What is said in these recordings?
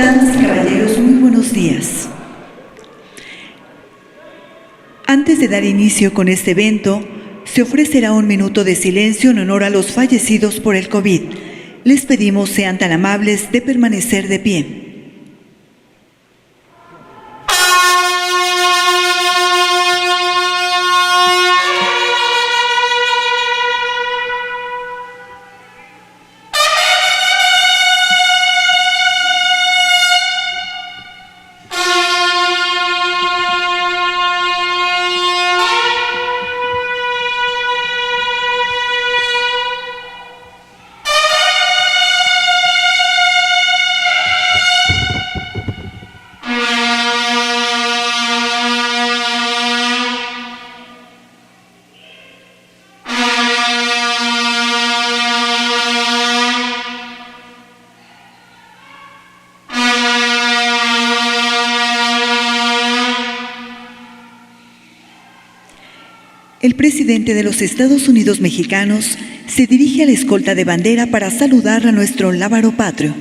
Damas y caballeros, muy buenos días. Antes de dar inicio con este evento, se ofrecerá un minuto de silencio en honor a los fallecidos por el COVID. Les pedimos sean tan amables de permanecer de pie. El presidente de los Estados Unidos mexicanos se dirige a la escolta de bandera para saludar a nuestro lábaro patrio.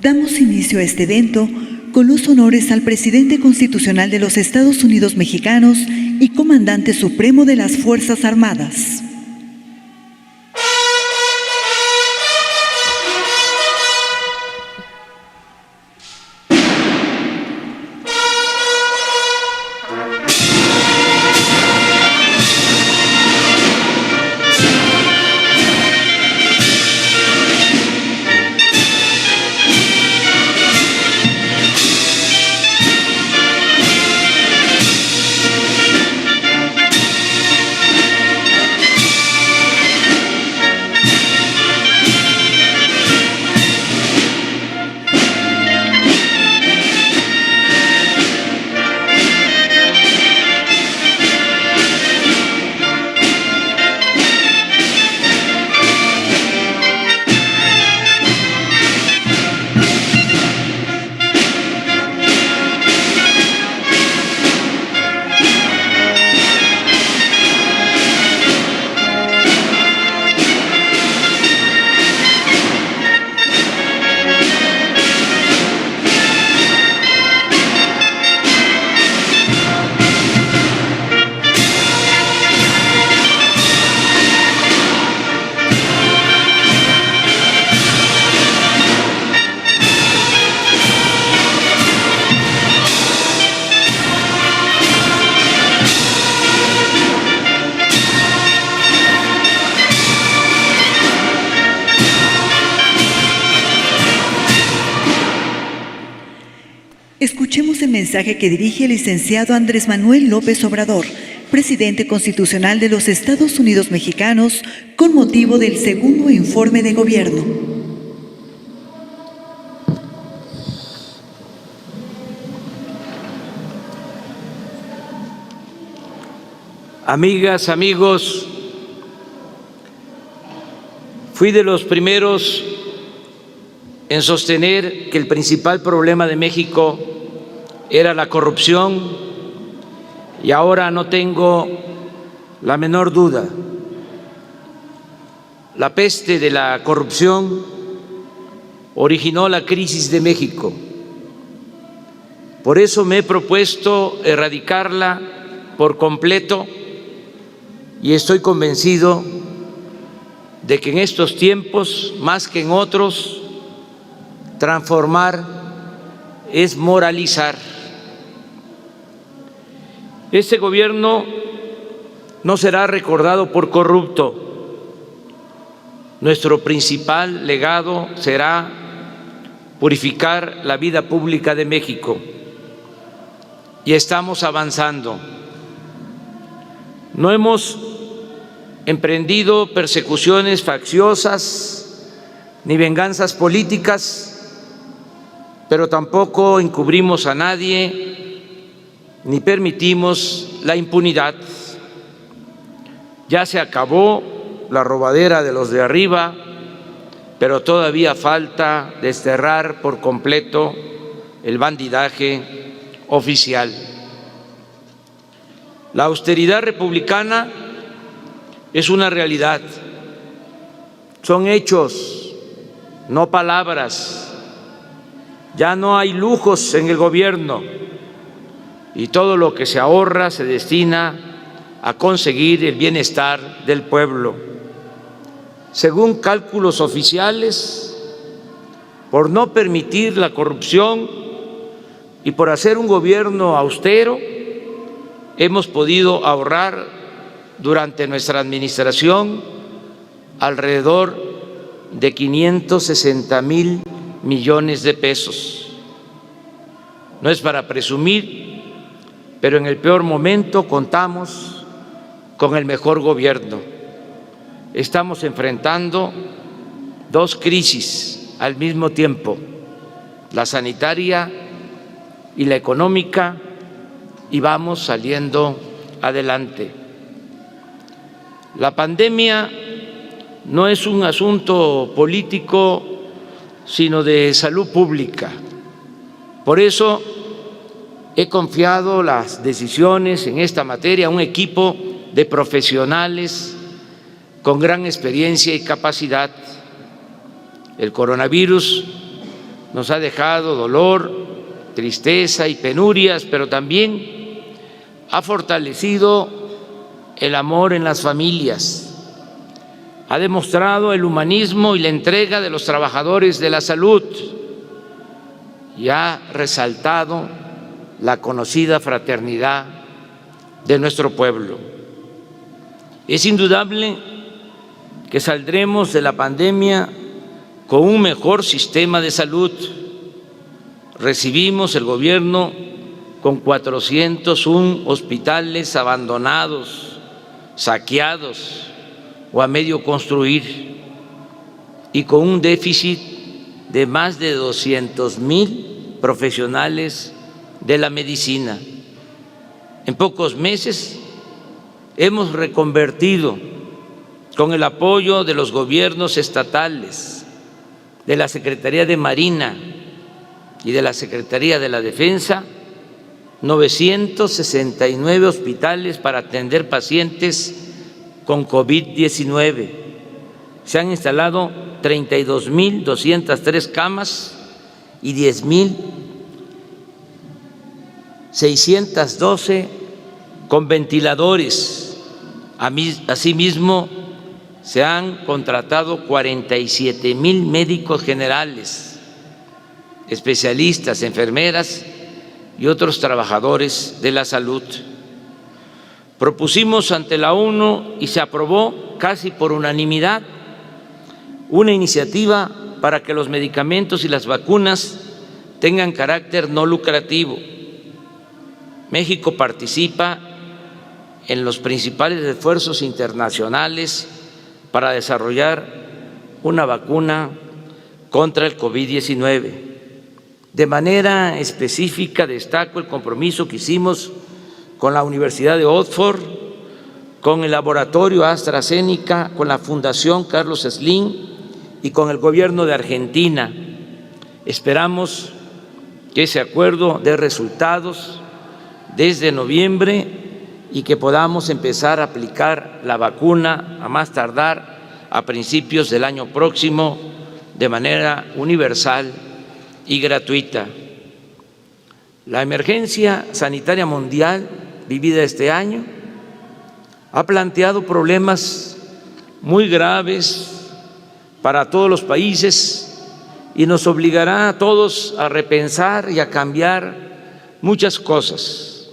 Damos inicio a este evento con los honores al presidente constitucional de los Estados Unidos mexicanos y comandante supremo de las Fuerzas Armadas. Escuchemos el mensaje que dirige el licenciado Andrés Manuel López Obrador, presidente constitucional de los Estados Unidos mexicanos, con motivo del segundo informe de gobierno. Amigas, amigos, fui de los primeros en sostener que el principal problema de México era la corrupción y ahora no tengo la menor duda. La peste de la corrupción originó la crisis de México. Por eso me he propuesto erradicarla por completo y estoy convencido de que en estos tiempos, más que en otros, transformar es moralizar. Este gobierno no será recordado por corrupto. Nuestro principal legado será purificar la vida pública de México. Y estamos avanzando. No hemos emprendido persecuciones facciosas ni venganzas políticas, pero tampoco encubrimos a nadie ni permitimos la impunidad. Ya se acabó la robadera de los de arriba, pero todavía falta desterrar por completo el bandidaje oficial. La austeridad republicana es una realidad, son hechos, no palabras. Ya no hay lujos en el gobierno y todo lo que se ahorra se destina a conseguir el bienestar del pueblo. Según cálculos oficiales, por no permitir la corrupción y por hacer un gobierno austero, hemos podido ahorrar durante nuestra administración alrededor de 560,000 millones de pesos. No es para presumir, pero en el peor momento contamos con el mejor gobierno. Estamos enfrentando dos crisis al mismo tiempo, la sanitaria y la económica, y vamos saliendo adelante. La pandemia no es un asunto político, sino de salud pública. Por eso he confiado las decisiones en esta materia a un equipo de profesionales con gran experiencia y capacidad. El coronavirus nos ha dejado dolor, tristeza y penurias, pero también ha fortalecido el amor en las familias, ha demostrado el humanismo y la entrega de los trabajadores de la salud y ha resaltado la conocida fraternidad de nuestro pueblo. Es indudable que saldremos de la pandemia con un mejor sistema de salud. Recibimos el gobierno con 401 hospitales abandonados, saqueados o a medio construir, y con un déficit de más de 200,000 profesionales de la medicina. En pocos meses hemos reconvertido, con el apoyo de los gobiernos estatales, de la Secretaría de Marina y de la Secretaría de la Defensa, 969 hospitales para atender pacientes con COVID-19. Se han instalado 32,203 camas y 10,612 con ventiladores. Asimismo, se han contratado 47,000 médicos generales, especialistas, enfermeras y otros trabajadores de la salud. Propusimos ante la ONU y se aprobó casi por unanimidad una iniciativa para que los medicamentos y las vacunas tengan carácter no lucrativo. México participa en los principales esfuerzos internacionales para desarrollar una vacuna contra el COVID-19. De manera específica destaco el compromiso que hicimos con la Universidad de Oxford, con el laboratorio AstraZeneca, con la Fundación Carlos Slim y con el gobierno de Argentina. Esperamos que ese acuerdo dé resultados desde noviembre y que podamos empezar a aplicar la vacuna a más tardar a principios del año próximo de manera universal y gratuita. La emergencia sanitaria mundial vivida este año ha planteado problemas muy graves para todos los países y nos obligará a todos a repensar y a cambiar muchas cosas.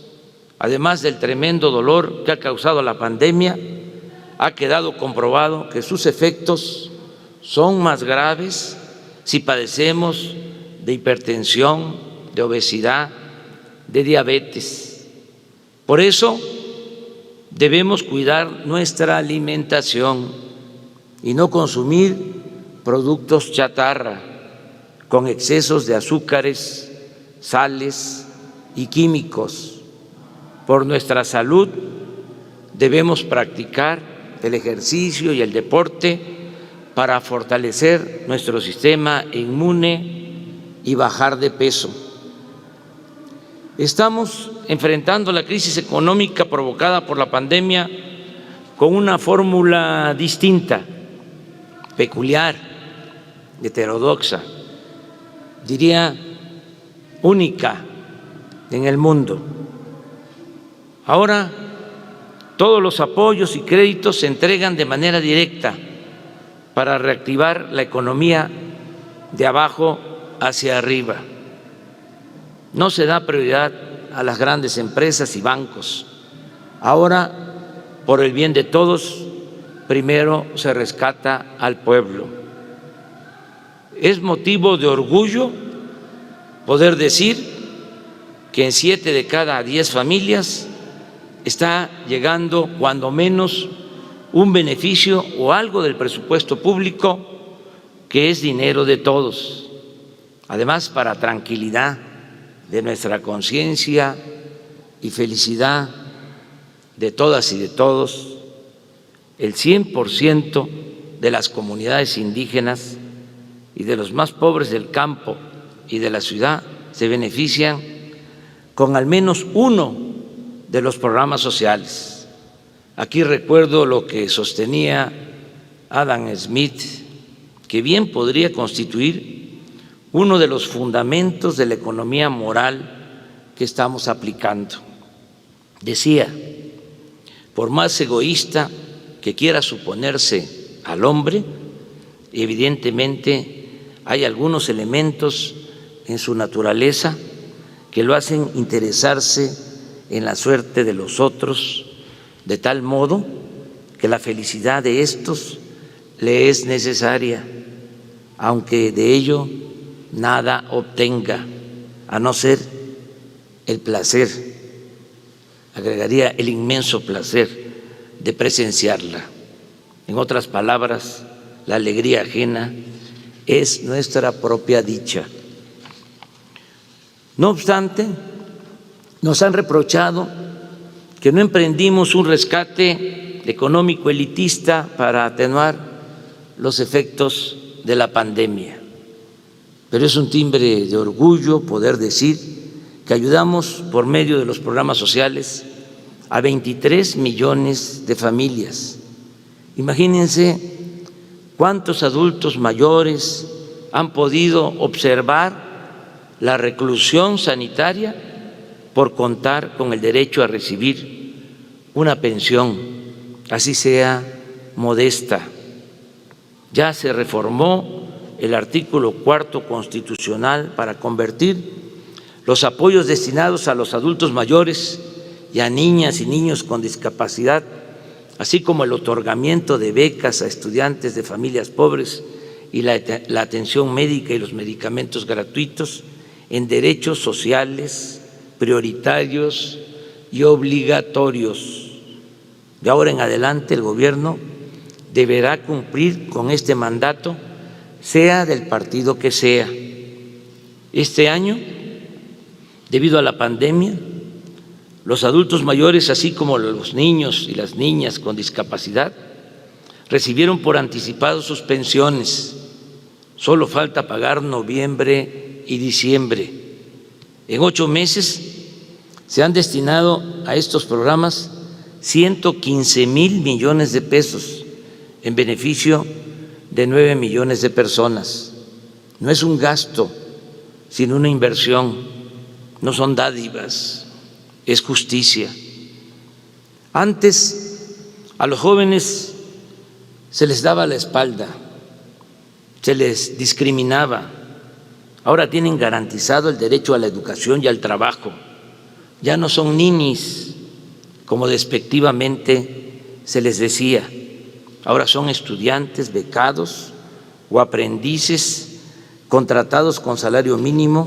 Además del tremendo dolor que ha causado la pandemia, ha quedado comprobado que sus efectos son más graves si padecemos de hipertensión, de obesidad, de diabetes. Por eso debemos cuidar nuestra alimentación y no consumir productos chatarra con excesos de azúcares, sales y químicos. por nuestra salud, debemos practicar el ejercicio y el deporte para fortalecer nuestro sistema inmune y bajar de peso. Estamos enfrentando la crisis económica provocada por la pandemia con una fórmula distinta, peculiar, heterodoxa, diría única en el mundo. Ahora todos los apoyos y créditos se entregan de manera directa para reactivar la economía de abajo hacia arriba. No se da prioridad a las grandes empresas y bancos. Ahora, por el bien de todos, primero se rescata al pueblo. Es motivo de orgullo poder decir que en 7 de cada 10 familias está llegando cuando menos un beneficio o algo del presupuesto público que es dinero de todos. Además, para tranquilidad de nuestra conciencia y felicidad de todas y de todos, el 100% de las comunidades indígenas y de los más pobres del campo y de la ciudad se benefician con al menos uno de los programas sociales. Aquí recuerdo lo que sostenía Adam Smith, que bien podría constituir uno de los fundamentos de la economía moral que estamos aplicando. Decía, por más egoísta que quiera suponerse al hombre, evidentemente hay algunos elementos en su naturaleza que lo hacen interesarse en la suerte de los otros, de tal modo que la felicidad de estos le es necesaria, aunque de ello nada obtenga, a no ser el placer, agregaría el inmenso placer de presenciarla. En otras palabras, la alegría ajena es nuestra propia dicha. No obstante, nos han reprochado que no emprendimos un rescate económico elitista para atenuar los efectos de la pandemia. Pero es un timbre de orgullo poder decir que ayudamos por medio de los programas sociales a 23 millones de familias. Imagínense cuántos adultos mayores han podido observar la reclusión sanitaria por contar con el derecho a recibir una pensión, así sea modesta. Ya se reformó el artículo 4 constitucional para convertir los apoyos destinados a los adultos mayores y a niñas y niños con discapacidad, así como el otorgamiento de becas a estudiantes de familias pobres y la atención médica y los medicamentos gratuitos, en derechos sociales prioritarios y obligatorios. De ahora en adelante el gobierno deberá cumplir con este mandato, sea del partido que sea. Este año, debido a la pandemia, los adultos mayores, así como los niños y las niñas con discapacidad, recibieron por anticipado sus pensiones. Solo falta pagar noviembre y diciembre. En 8 meses se han destinado a estos programas 115,000 millones de pesos en beneficio de 9 millones de personas. No es un gasto, sino una inversión. No son dádivas, es justicia. Antes a los jóvenes se les daba la espalda, se les discriminaba. Ahora tienen garantizado el derecho a la educación y al trabajo. Ya no son ninis, como despectivamente se les decía. Ahora son estudiantes becados o aprendices contratados con salario mínimo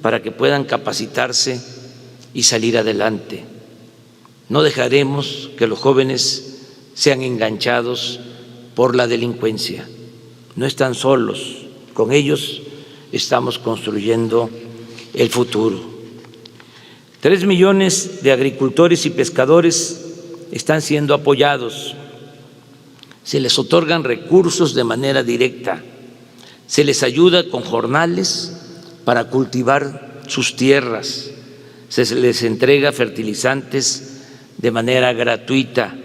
para que puedan capacitarse y salir adelante. No dejaremos que los jóvenes sean enganchados por la delincuencia. No están solos, con ellos estamos construyendo el futuro. 3 millones de agricultores y pescadores están siendo apoyados. Se les otorgan recursos de manera directa. Se les ayuda con jornales para cultivar sus tierras. Se les entrega fertilizantes de manera gratuita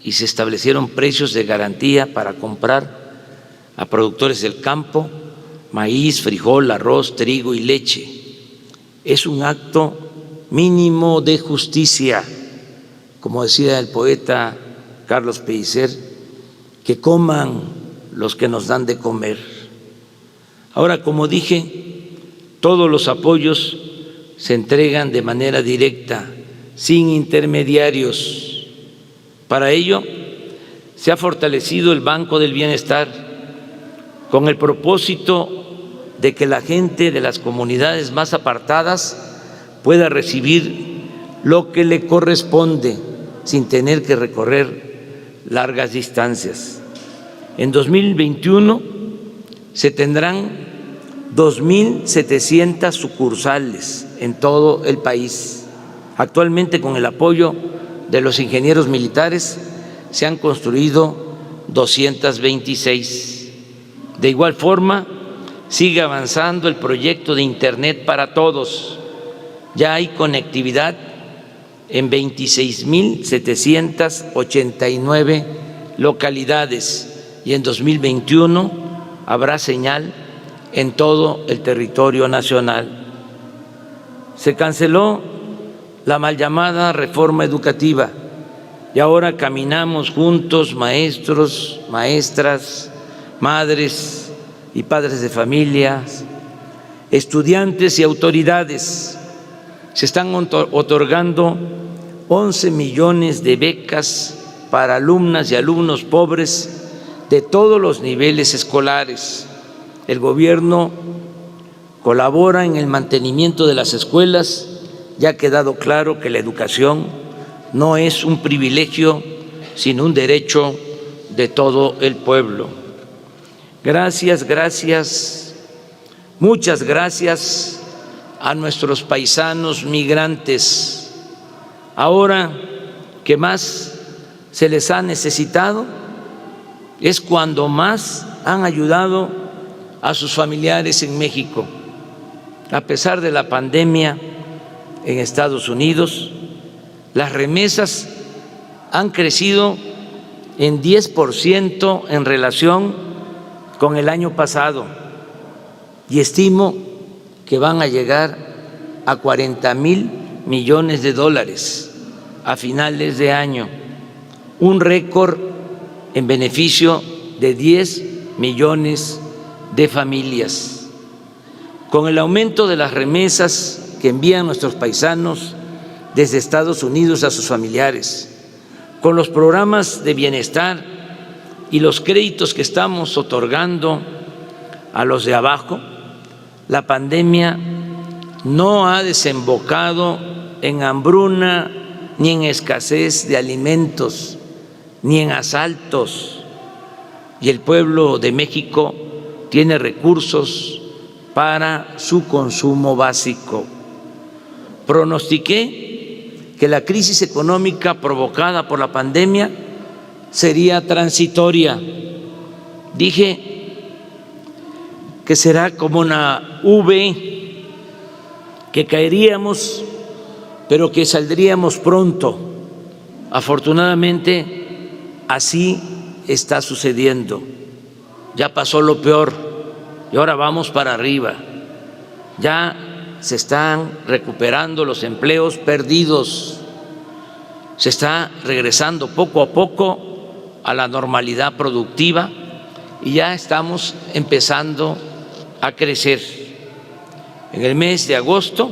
y se establecieron precios de garantía para comprar a productores del campo maíz, frijol, arroz, trigo y leche. Es un acto mínimo de justicia, como decía el poeta Carlos Pellicer, que coman los que nos dan de comer. Ahora, como dije, todos los apoyos se entregan de manera directa, sin intermediarios. Para ello, se ha fortalecido el Banco del Bienestar con el propósito de que la gente de las comunidades más apartadas pueda recibir lo que le corresponde sin tener que recorrer largas distancias. En 2021 se tendrán 2.700 sucursales en todo el país. Actualmente, con el apoyo de los ingenieros militares, se han construido 226. De igual forma, sigue avanzando el proyecto de Internet para todos. Ya hay conectividad en 26.789 localidades y en 2021 habrá señal en todo el territorio nacional. Se canceló la mal llamada reforma educativa y ahora caminamos juntos, maestros, maestras, madres y padres de familias, estudiantes y autoridades. Se están otorgando 11 millones de becas para alumnas y alumnos pobres de todos los niveles escolares. El gobierno colabora en el mantenimiento de las escuelas. Ya ha quedado claro que la educación no es un privilegio, sino un derecho de todo el pueblo. Gracias, gracias, muchas gracias a nuestros paisanos migrantes. Ahora que más se les ha necesitado es cuando más han ayudado a sus familiares en México. A pesar de la pandemia en Estados Unidos, las remesas han crecido en 10% en relación con el año pasado y estimo que van a llegar a 40,000 millones de dólares a finales de año, un récord en beneficio de 10 millones de familias. Con el aumento de las remesas que envían nuestros paisanos desde Estados Unidos a sus familiares, con los programas de bienestar y los créditos que estamos otorgando a los de abajo, la pandemia no ha desembocado en hambruna, ni en escasez de alimentos, ni en asaltos, y el pueblo de México tiene recursos para su consumo básico. Pronostiqué que la crisis económica provocada por la pandemia sería transitoria. Dije que será como una V, que caeríamos, pero que saldríamos pronto. Afortunadamente, así está sucediendo. Ya pasó lo peor y ahora vamos para arriba. Ya se están recuperando los empleos perdidos. Se está regresando poco a poco a la normalidad productiva y ya estamos empezando a crecer. En el mes de agosto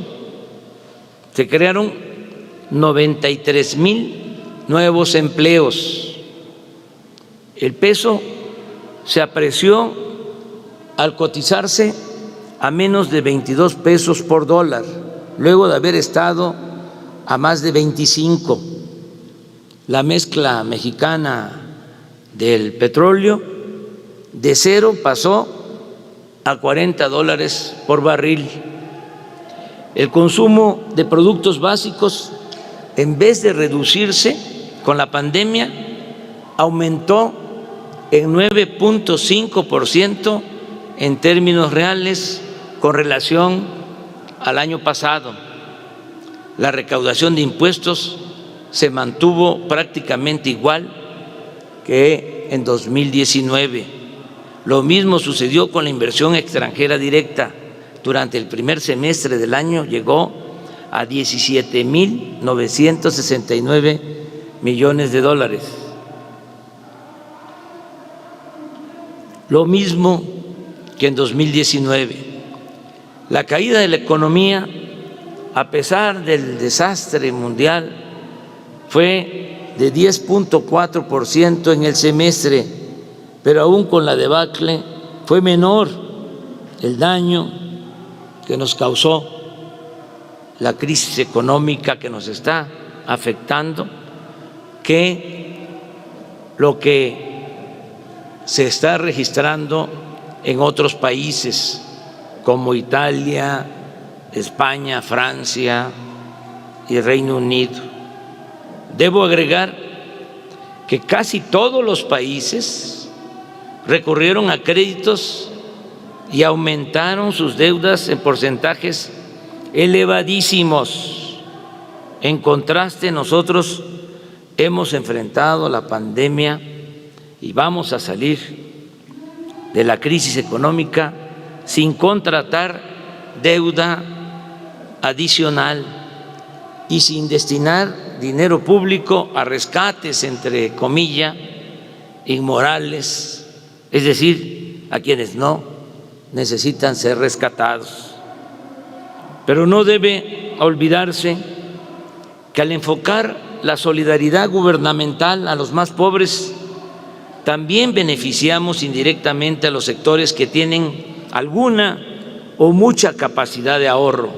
se crearon 93,000 nuevos empleos. El peso se apreció al cotizarse a menos de 22 pesos por dólar, luego de haber estado a más de 25. La mezcla mexicana del petróleo de 0 pasó a $40 por barril. El consumo de productos básicos, en vez de reducirse con la pandemia, aumentó en 9.5% en términos reales con relación al año pasado. La recaudación de impuestos se mantuvo prácticamente igual que en 2019. Lo mismo sucedió con la inversión extranjera directa. Durante el primer semestre del año llegó a 17.969 millones de dólares. Lo mismo que en 2019. La caída de la economía, a pesar del desastre mundial, fue de 10.4% en el semestre, pero aún con la debacle fue menor el daño que nos causó la crisis económica que nos está afectando que lo que se está registrando en otros países como Italia, España, Francia y Reino Unido. Debo agregar que casi todos los países recurrieron a créditos y aumentaron sus deudas en porcentajes elevadísimos. En contraste, nosotros hemos enfrentado la pandemia y vamos a salir de la crisis económica sin contratar deuda adicional y sin destinar dinero público a rescates, entre comillas, inmorales, es decir, a quienes no necesitan ser rescatados. Pero no debe olvidarse que al enfocar la solidaridad gubernamental a los más pobres, también beneficiamos indirectamente a los sectores que tienen alguna o mucha capacidad de ahorro.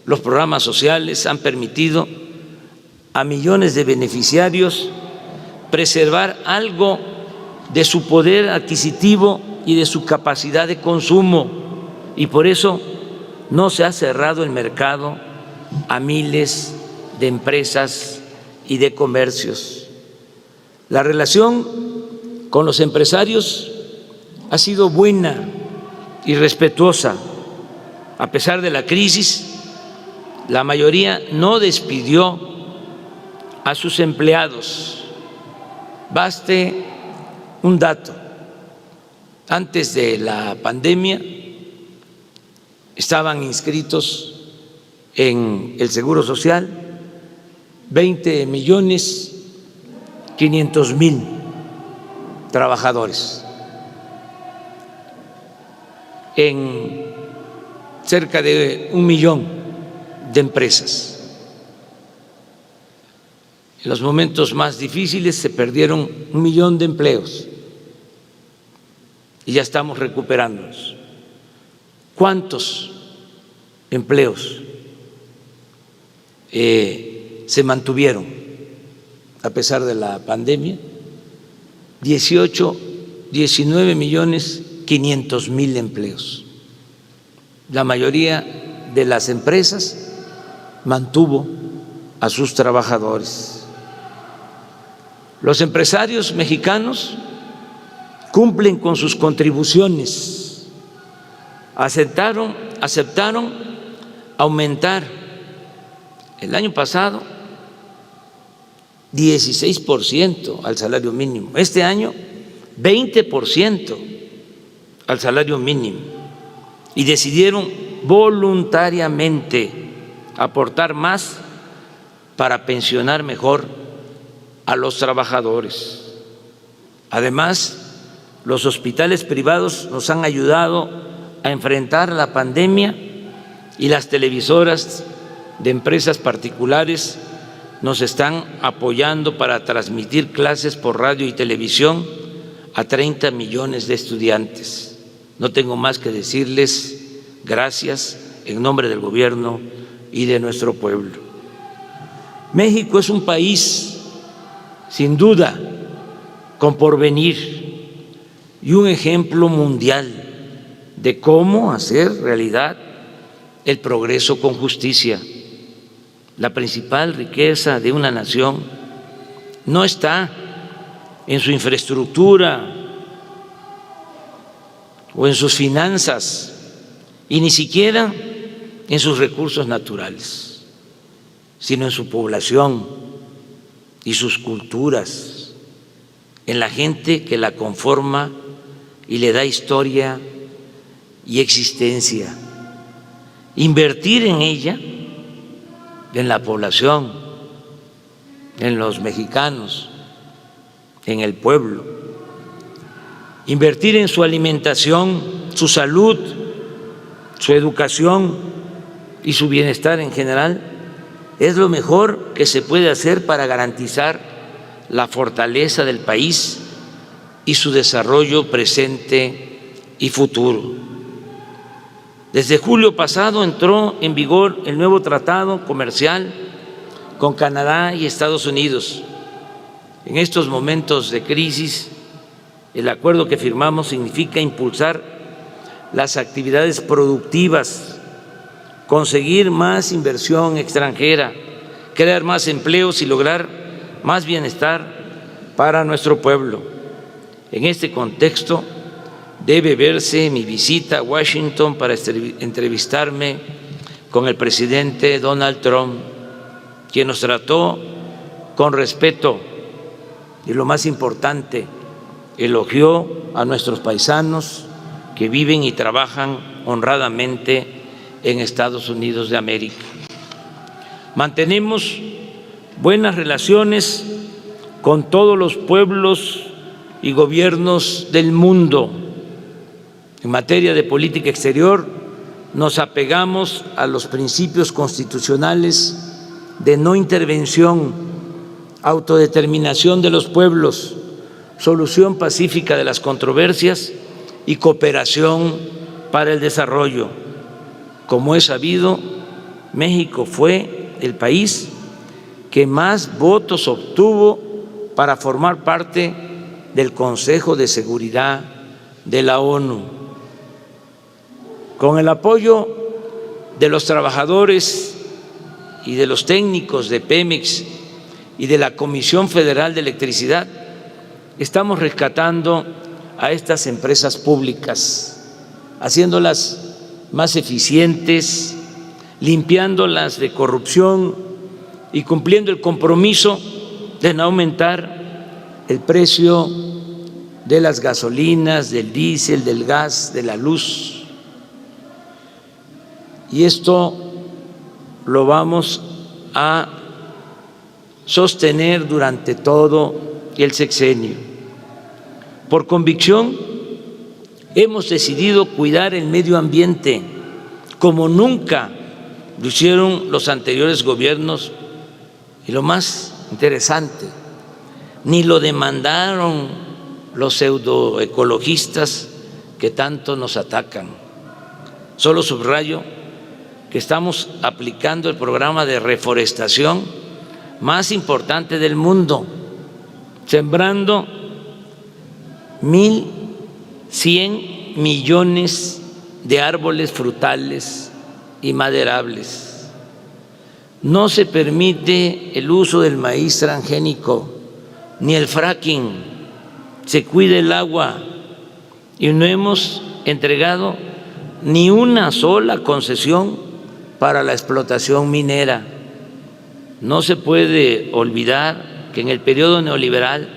Los programas sociales han permitido a millones de beneficiarios preservar algo de su poder adquisitivo y de su capacidad de consumo, y por eso no se ha cerrado el mercado a miles de empresas y de comercios. La relación con los empresarios ha sido buena y respetuosa. A pesar de la crisis, la mayoría no despidió a sus empleados. Baste un dato. Antes de la pandemia estaban inscritos en el Seguro Social 20.500.000 trabajadores en cerca de 1 millón de empresas. En los momentos más difíciles se perdieron 1 millón de empleos y ya estamos recuperándonos. ¿Cuántos empleos se mantuvieron a pesar de la pandemia? 19.500.000 empleos. La mayoría de las empresas mantuvo a sus trabajadores. Los empresarios mexicanos cumplen con sus contribuciones, aceptaron aumentar el año pasado 16% al salario mínimo, este año 20% al salario mínimo, y decidieron voluntariamente aportar más para pensionar mejor a los trabajadores. Además, los hospitales privados nos han ayudado a enfrentar la pandemia y las televisoras de empresas particulares nos están apoyando para transmitir clases por radio y televisión a 30 millones de estudiantes. No tengo más que decirles gracias en nombre del gobierno y de nuestro pueblo. México es un país, sin duda, con porvenir y un ejemplo mundial de cómo hacer realidad el progreso con justicia. La principal riqueza de una nación no está en su infraestructura o en sus finanzas, y ni siquiera en sus recursos naturales, sino en su población y sus culturas, en la gente que la conforma y le da historia y existencia. Invertir en ella, en la población, en los mexicanos, en el pueblo, invertir en su alimentación, su salud, su educación y su bienestar en general, es lo mejor que se puede hacer para garantizar la fortaleza del país y su desarrollo presente y futuro. Desde julio pasado entró en vigor el nuevo tratado comercial con Canadá y Estados Unidos. En estos momentos de crisis, el acuerdo que firmamos significa impulsar las actividades productivas, conseguir más inversión extranjera, crear más empleos y lograr más bienestar para nuestro pueblo. En este contexto debe verse mi visita a Washington para entrevistarme con el presidente Donald Trump, quien nos trató con respeto y, lo más importante, elogió a nuestros paisanos que viven y trabajan honradamente en Estados Unidos de América. Mantenemos buenas relaciones con todos los pueblos y gobiernos del mundo. En materia de política exterior, nos apegamos a los principios constitucionales de no intervención, autodeterminación de los pueblos, solución pacífica de las controversias y cooperación para el desarrollo. Como es sabido, México fue el país que más votos obtuvo para formar parte del Consejo de Seguridad de la ONU. Con el apoyo de los trabajadores y de los técnicos de Pemex y de la Comisión Federal de Electricidad, estamos rescatando a estas empresas públicas, haciéndolas más eficientes, limpiándolas de corrupción y cumpliendo el compromiso de no aumentar el precio de las gasolinas, del diésel, del gas, de la luz. Y esto lo vamos a sostener durante todo el sexenio. Por convicción, hemos decidido cuidar el medio ambiente como nunca lo hicieron los anteriores gobiernos, y lo más interesante, ni lo demandaron los pseudoecologistas que tanto nos atacan. Solo subrayo que estamos aplicando el programa de reforestación más importante del mundo, sembrando 1.100 millones de árboles frutales y maderables. No se permite el uso del maíz transgénico ni el fracking. Se cuida el agua y no hemos entregado ni una sola concesión para la explotación minera. No se puede olvidar que en el periodo neoliberal,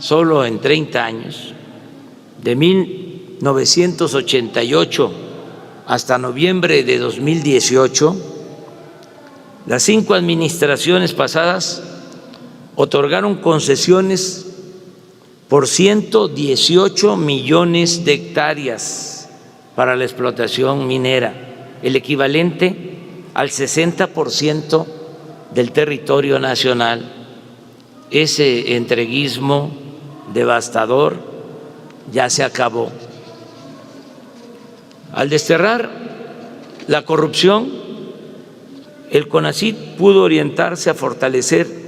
solo en 30 años, de 1988 hasta noviembre de 2018, las 5 administraciones pasadas otorgaron concesiones por 118 millones de hectáreas para la explotación minera, el equivalente al 60% del territorio nacional. Ese entreguismo devastador ya se acabó. Al desterrar la corrupción, el CONACYT pudo orientarse a fortalecer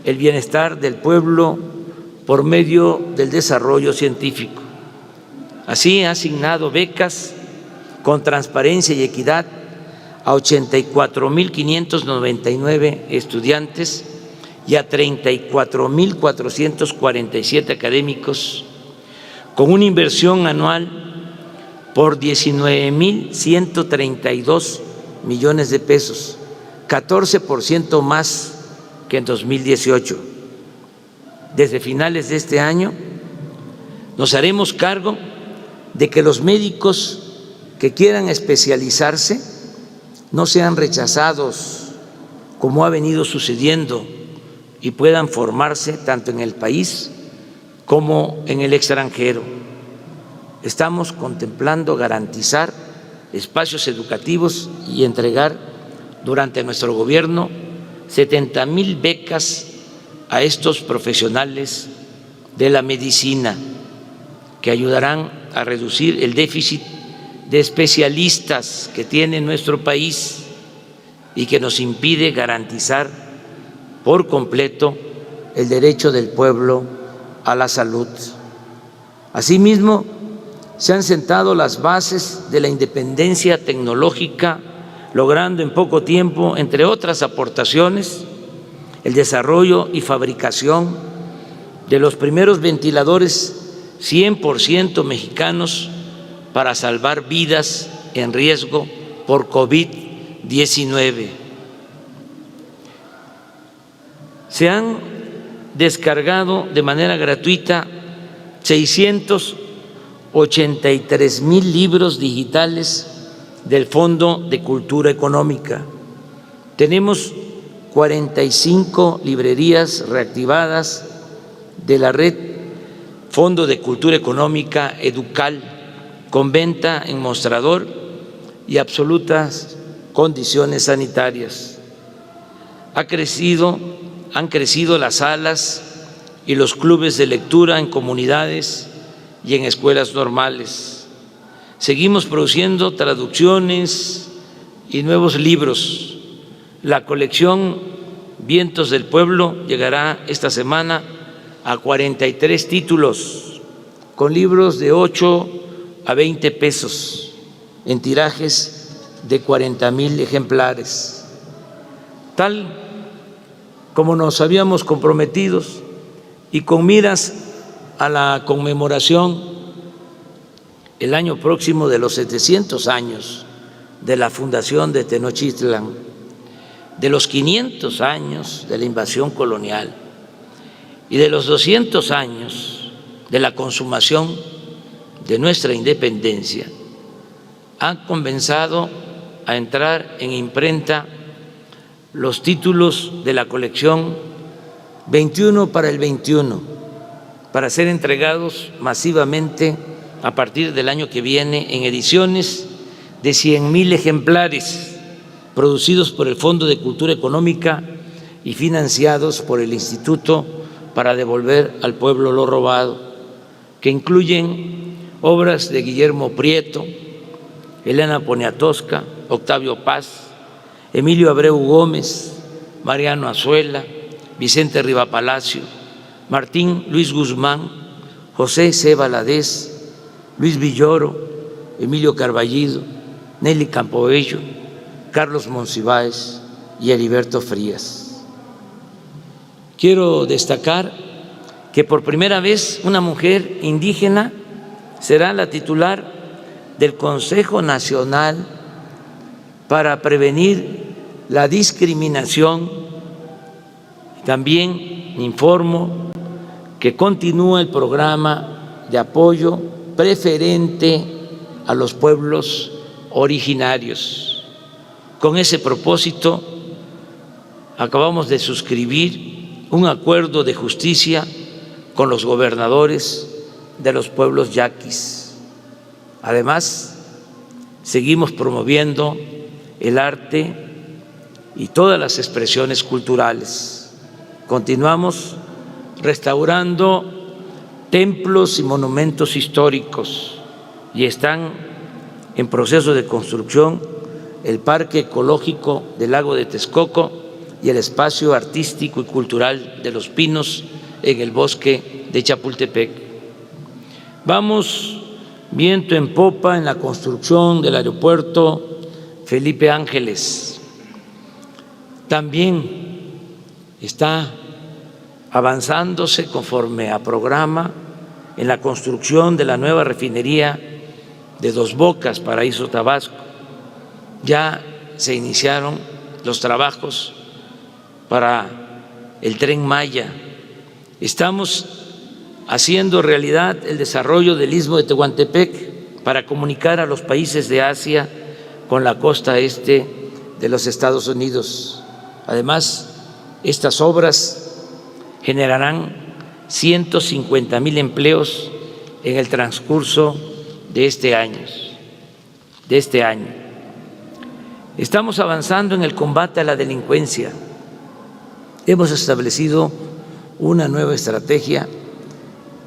el bienestar del pueblo por medio del desarrollo científico. Así ha asignado becas con transparencia y equidad a 84.599 estudiantes y a 34.447 académicos, con una inversión anual por 19.132 millones de pesos, 14% más que en 2018. Desde finales de este año nos haremos cargo de que los médicos que quieran especializarse no sean rechazados, como ha venido sucediendo, y puedan formarse tanto en el país como en el extranjero. Estamos contemplando garantizar espacios educativos y entregar durante nuestro gobierno 70,000 becas a estos profesionales de la medicina que ayudarán a reducir el déficit de especialistas que tiene nuestro país y que nos impide garantizar por completo el derecho del pueblo a la salud. Asimismo, se han sentado las bases de la independencia tecnológica, logrando en poco tiempo, entre otras aportaciones, el desarrollo y fabricación de los primeros ventiladores 100% mexicanos para salvar vidas en riesgo por COVID-19. Se han descargado de manera gratuita 683,000 libros digitales del Fondo de Cultura Económica. Tenemos 45 librerías reactivadas de la red Fondo de Cultura Económica Educal, con venta en mostrador y absolutas condiciones sanitarias. Han crecido las salas y los clubes de lectura en comunidades y en escuelas normales. Seguimos produciendo traducciones y nuevos libros. La colección Vientos del Pueblo llegará esta semana a 43 títulos, con libros de 8 a 20 pesos, en tirajes de 40,000 ejemplares. Tal como nos habíamos comprometido y con miras a la conmemoración el año próximo de los 700 años de la fundación de Tenochtitlan, de los 500 años de la invasión colonial y de los 200 años de la consumación de nuestra independencia, han comenzado a entrar en imprenta los títulos de la colección 21 para el 21, para ser entregados masivamente a partir del año que viene en ediciones de 100,000 ejemplares producidos por el Fondo de Cultura Económica y financiados por el Instituto para Devolver al Pueblo lo Robado, que incluyen obras de Guillermo Prieto, Elena Poniatowska, Octavio Paz, Emilio Abreu Gómez, Mariano Azuela, Vicente Rivapalacio, Martín Luis Guzmán, José C. Valadez, Luis Villoro, Emilio Carballido, Nelly Campobello, Carlos Monsiváis y Heriberto Frías. Quiero destacar que por primera vez una mujer indígena será la titular del Consejo Nacional para Prevenir la Discriminación. También informo que continúa el programa de apoyo preferente a los pueblos originarios. Con ese propósito, acabamos de suscribir un acuerdo de justicia con los gobernadores de los pueblos yaquis. Además, seguimos promoviendo el arte y todas las expresiones culturales. Continuamos restaurando templos y monumentos históricos y están en proceso de construcción el Parque Ecológico del Lago de Texcoco y el Espacio Artístico y Cultural de los Pinos en el Bosque de Chapultepec. Vamos viento en popa en la construcción del aeropuerto Felipe Ángeles. También está avanzándose conforme a programa en la construcción de la nueva refinería de Dos Bocas, Paraíso Tabasco. Ya se iniciaron los trabajos para el Tren Maya. Estamos haciendo realidad el desarrollo del Istmo de Tehuantepec para comunicar a los países de Asia con la costa este de los Estados Unidos. Además, estas obras generarán 150,000 empleos en el transcurso de este año. Estamos avanzando en el combate a la delincuencia. Hemos establecido una nueva estrategia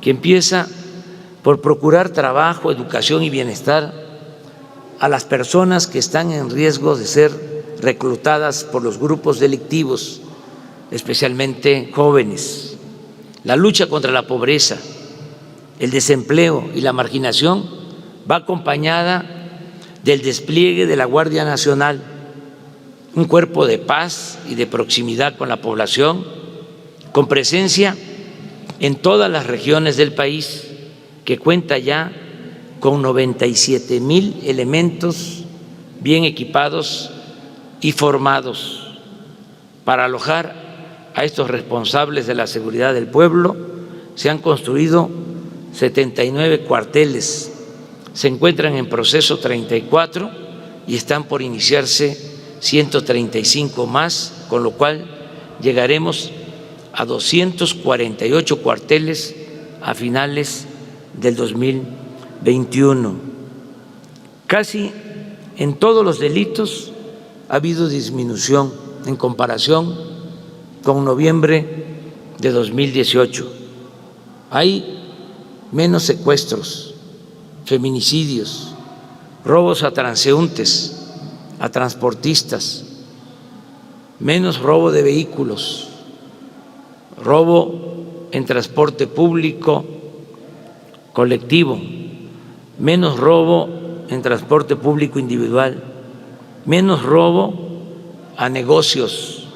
que empieza por procurar trabajo, educación y bienestar a las personas que están en riesgo de ser reclutadas por los grupos delictivos, especialmente jóvenes. La lucha contra la pobreza, el desempleo y la marginación va acompañada del despliegue de la Guardia Nacional, un cuerpo de paz y de proximidad con la población, con presencia en todas las regiones del país, que cuenta ya con 97,000 elementos bien equipados y formados para alojar a estos responsables de la seguridad del pueblo. Se han construido 79 cuarteles, se encuentran en proceso 34 y están por iniciarse 135 más, con lo cual llegaremos a 248 cuarteles a finales del 2021. Casi en todos los delitos ha habido disminución en comparación con noviembre de 2018. Hay menos secuestros, feminicidios, robos a transeúntes, a transportistas, menos robo de vehículos, robo en transporte público colectivo, menos robo en transporte público individual, menos robo a negocios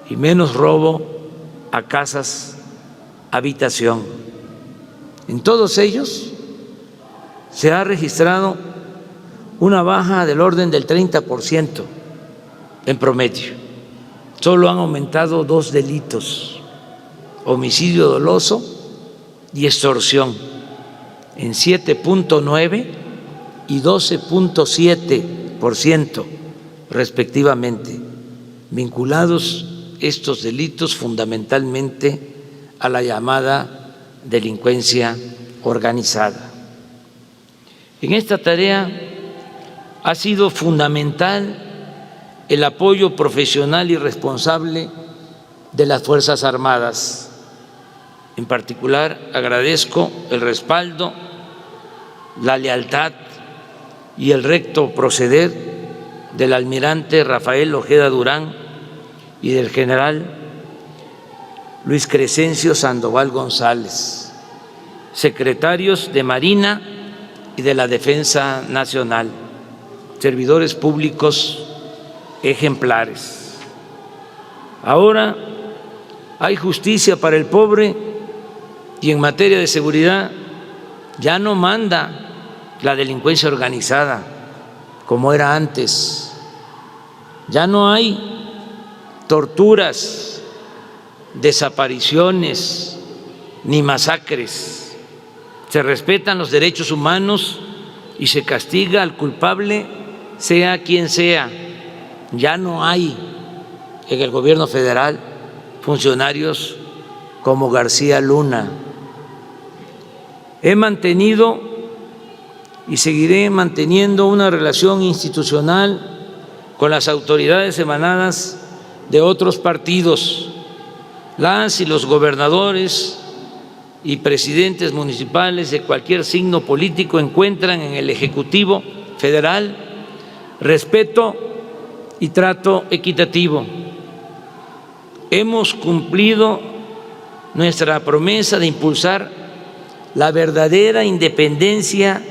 y menos robo a casas habitación. En todos ellos se ha registrado una baja del orden del 30% en promedio. Solo han aumentado 2 delitos: homicidio doloso y extorsión, en 7.9 y 12.7% respectivamente, vinculados estos delitos fundamentalmente a la llamada delincuencia organizada. En esta tarea ha sido fundamental el apoyo profesional y responsable de las Fuerzas Armadas. En particular, agradezco el respaldo, la lealtad y el recto proceder del almirante Rafael Ojeda Durán y del general Luis Crescencio Sandoval González, secretarios de Marina y de la Defensa Nacional, servidores públicos ejemplares. Ahora hay justicia para el pobre y en materia de seguridad ya no manda la delincuencia organizada como era antes. Ya no hay torturas, desapariciones ni masacres. Se respetan los derechos humanos y se castiga al culpable, sea quien sea. Ya no hay en el gobierno federal funcionarios como García Luna. He mantenido y seguiré manteniendo una relación institucional con las autoridades emanadas de otros partidos. Las y los gobernadores y presidentes municipales de cualquier signo político encuentran en el Ejecutivo Federal respeto y trato equitativo. Hemos cumplido nuestra promesa de impulsar la verdadera independencia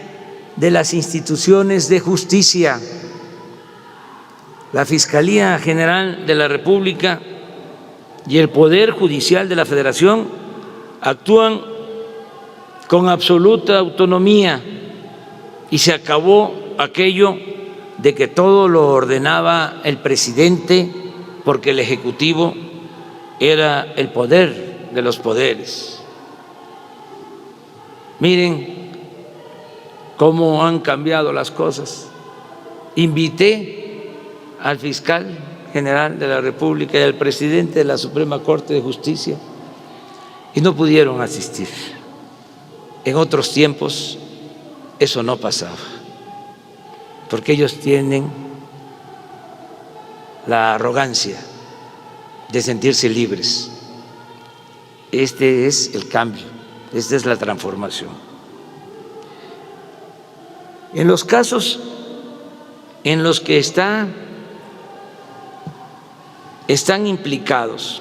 de las instituciones de justicia. La Fiscalía General de la República y el Poder Judicial de la Federación actúan con absoluta autonomía y se acabó aquello de que todo lo ordenaba el presidente porque el Ejecutivo era el poder de los poderes. Miren cómo han cambiado las cosas. Invité al fiscal general de la República y al presidente de la Suprema Corte de Justicia y no pudieron asistir. En otros tiempos eso no pasaba, porque ellos tienen la arrogancia de sentirse libres. Este es el cambio, esta es la transformación. En los casos en los que están implicados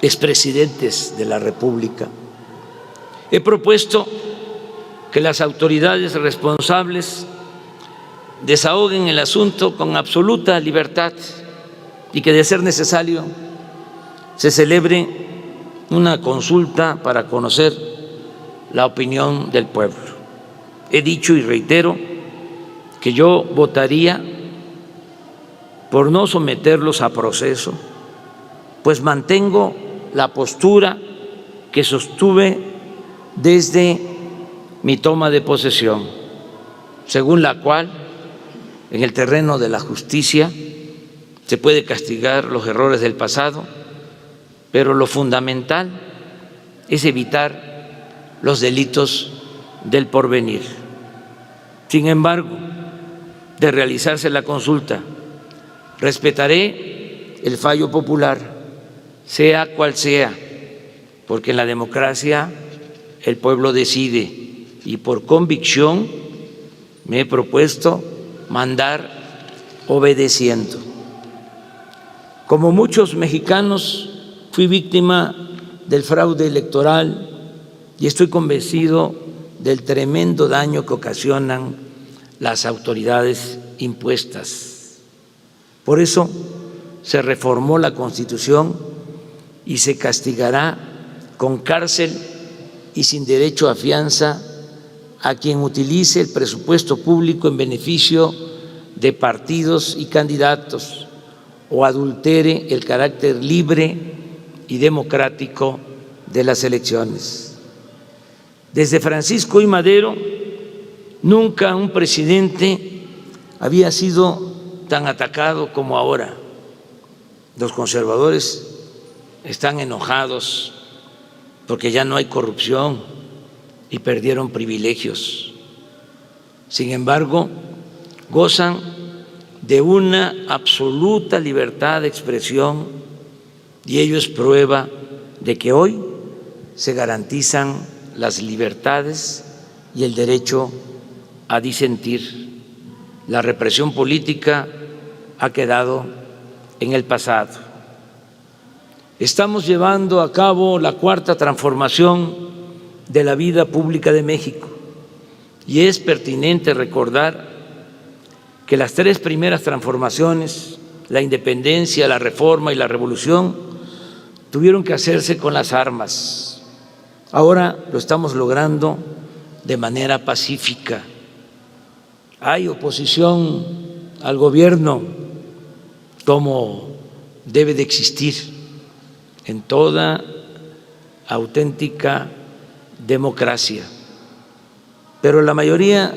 expresidentes de la República, he propuesto que las autoridades responsables desahoguen el asunto con absoluta libertad y que, de ser necesario, se celebre una consulta para conocer la opinión del pueblo. He dicho y reitero que yo votaría por no someterlos a proceso, pues mantengo la postura que sostuve desde mi toma de posesión, según la cual en el terreno de la justicia se puede castigar los errores del pasado, pero lo fundamental es evitar los delitos del porvenir. Sin embargo, de realizarse la consulta, respetaré el fallo popular, sea cual sea, porque en la democracia el pueblo decide y por convicción me he propuesto mandar obedeciendo. Como muchos mexicanos, fui víctima del fraude electoral y estoy convencido del tremendo daño que ocasionan las autoridades impuestas. Por eso se reformó la Constitución y se castigará con cárcel y sin derecho a fianza a quien utilice el presupuesto público en beneficio de partidos y candidatos o adultere el carácter libre y democrático de las elecciones. Desde Francisco I. Madero, nunca un presidente había sido tan atacado como ahora. Los conservadores están enojados porque ya no hay corrupción y perdieron privilegios. Sin embargo, gozan de una absoluta libertad de expresión y ello es prueba de que hoy se garantizan las libertades y el derecho a disentir. La represión política ha quedado en el pasado. Estamos llevando a cabo la cuarta transformación de la vida pública de México y es pertinente recordar que las tres primeras transformaciones, la independencia, la reforma y la revolución, tuvieron que hacerse con las armas. Ahora lo estamos logrando de manera pacífica. Hay oposición al gobierno, como debe de existir en toda auténtica democracia. Pero la mayoría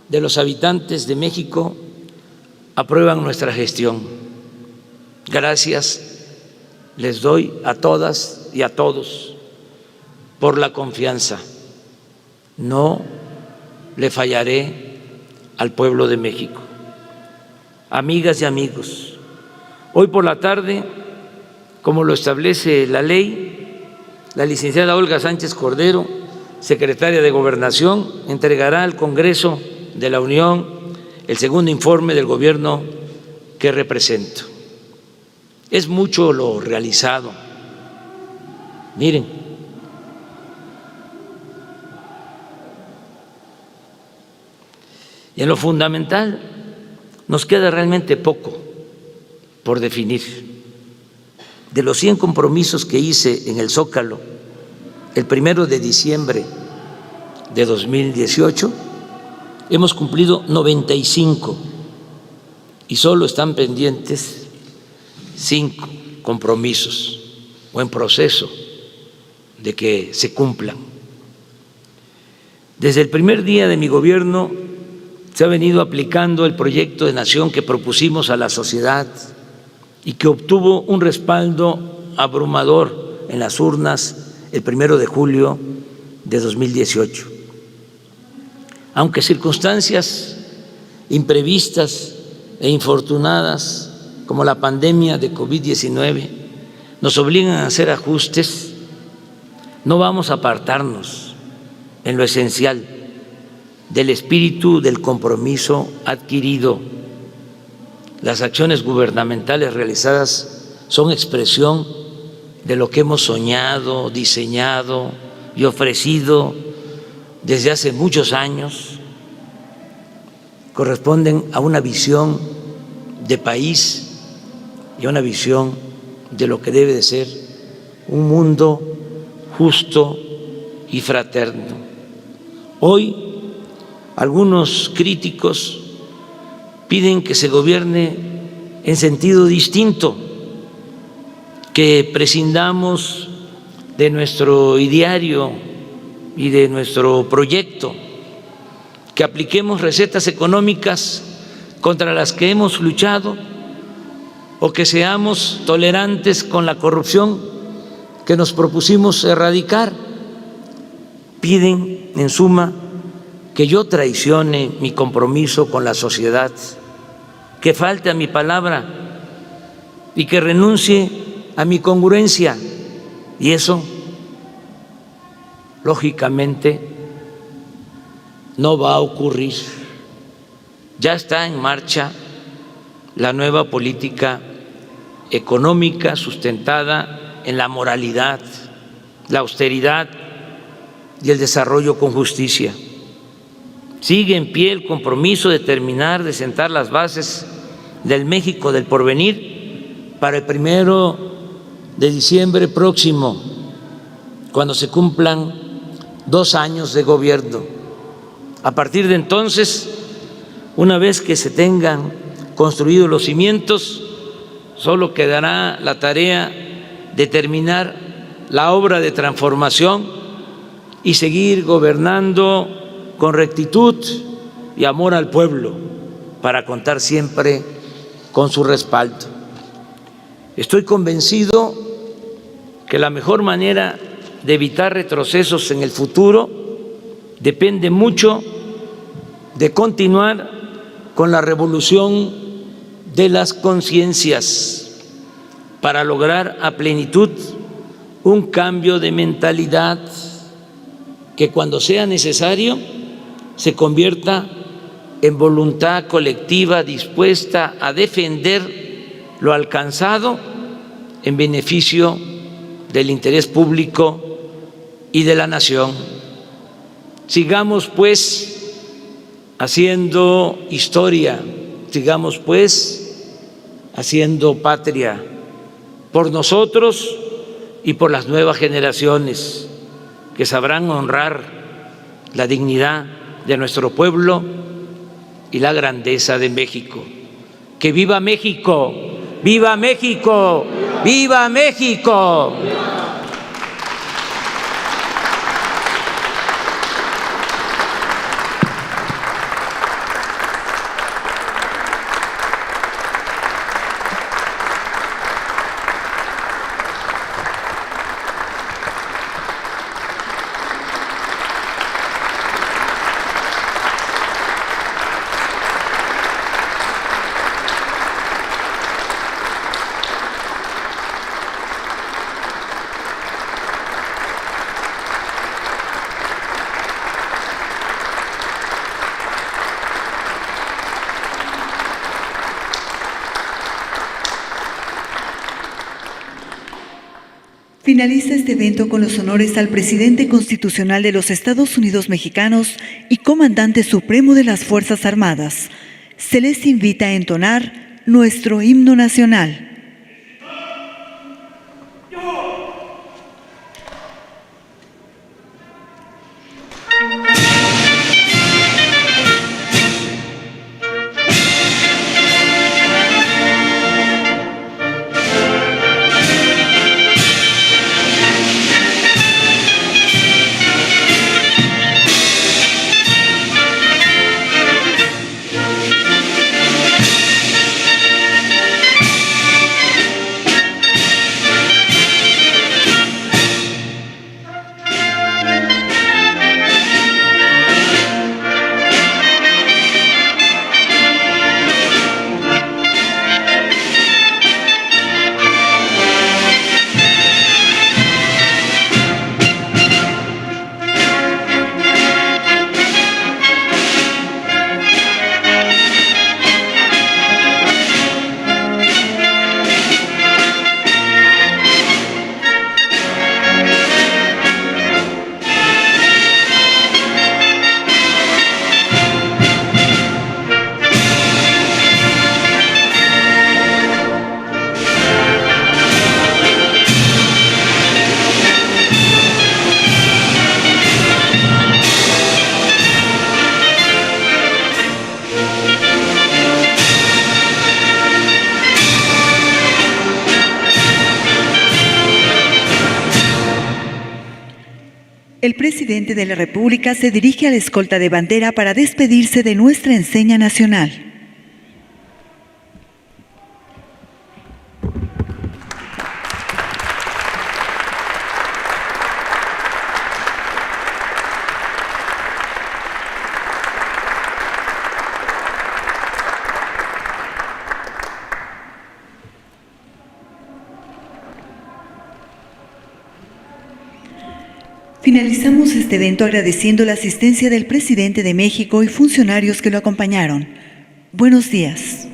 de los habitantes de México aprueban nuestra gestión. Gracias les doy a todas y a todos por la confianza. No le fallaré al pueblo de México. Amigas y amigos, hoy por la tarde, como lo establece la ley, la licenciada Olga Sánchez Cordero, secretaria de Gobernación, entregará al Congreso de la Unión el segundo informe del gobierno que represento. Es mucho lo realizado. Miren, Y en lo fundamental nos queda realmente poco por definir. De los 100 compromisos que hice en el Zócalo el 1 de diciembre de 2018, hemos cumplido 95 y solo están pendientes 5 compromisos o en proceso de que se cumplan. Desde el primer día de mi gobierno se ha venido aplicando el proyecto de nación que propusimos a la sociedad y que obtuvo un respaldo abrumador en las urnas el 1 de julio de 2018. Aunque circunstancias imprevistas e infortunadas como la pandemia de COVID-19 nos obligan a hacer ajustes, no vamos a apartarnos en lo esencial del espíritu del compromiso adquirido. Las acciones gubernamentales realizadas son expresión de lo que hemos soñado, diseñado y ofrecido desde hace muchos años. Corresponden a una visión de país y a una visión de lo que debe de ser un mundo justo y fraterno. Hoy algunos críticos piden que se gobierne en sentido distinto, que prescindamos de nuestro ideario y de nuestro proyecto, que apliquemos recetas económicas contra las que hemos luchado o que seamos tolerantes con la corrupción que nos propusimos erradicar. Piden, en suma, que yo traicione mi compromiso con la sociedad, que falte a mi palabra y que renuncie a mi congruencia. Y eso, lógicamente, no va a ocurrir. Ya está en marcha la nueva política económica sustentada en la moralidad, la austeridad y el desarrollo con justicia. Sigue en pie el compromiso de terminar de sentar las bases del México del porvenir para el 1 de diciembre próximo, cuando se cumplan 2 años de gobierno. A partir de entonces, una vez que se tengan construidos los cimientos, solo quedará la tarea de terminar la obra de transformación y seguir gobernando con rectitud y amor al pueblo para contar siempre con su respaldo. Estoy convencido que la mejor manera de evitar retrocesos en el futuro depende mucho de continuar con la revolución de las conciencias para lograr a plenitud un cambio de mentalidad que, cuando sea necesario, se convierta en voluntad colectiva dispuesta a defender lo alcanzado en beneficio del interés público y de la nación. Sigamos pues haciendo historia, sigamos pues haciendo patria por nosotros y por las nuevas generaciones que sabrán honrar la dignidad de nuestro pueblo y la grandeza de México. ¡Que viva México! ¡Viva México! ¡Viva México! Finaliza este evento con los honores al presidente constitucional de los Estados Unidos mexicanos y comandante supremo de las Fuerzas Armadas. Se les invita a entonar nuestro himno nacional. El presidente de la República se dirige a la escolta de bandera para despedirse de nuestra enseña nacional. Finalizamos este evento agradeciendo la asistencia del presidente de México y funcionarios que lo acompañaron. Buenos días.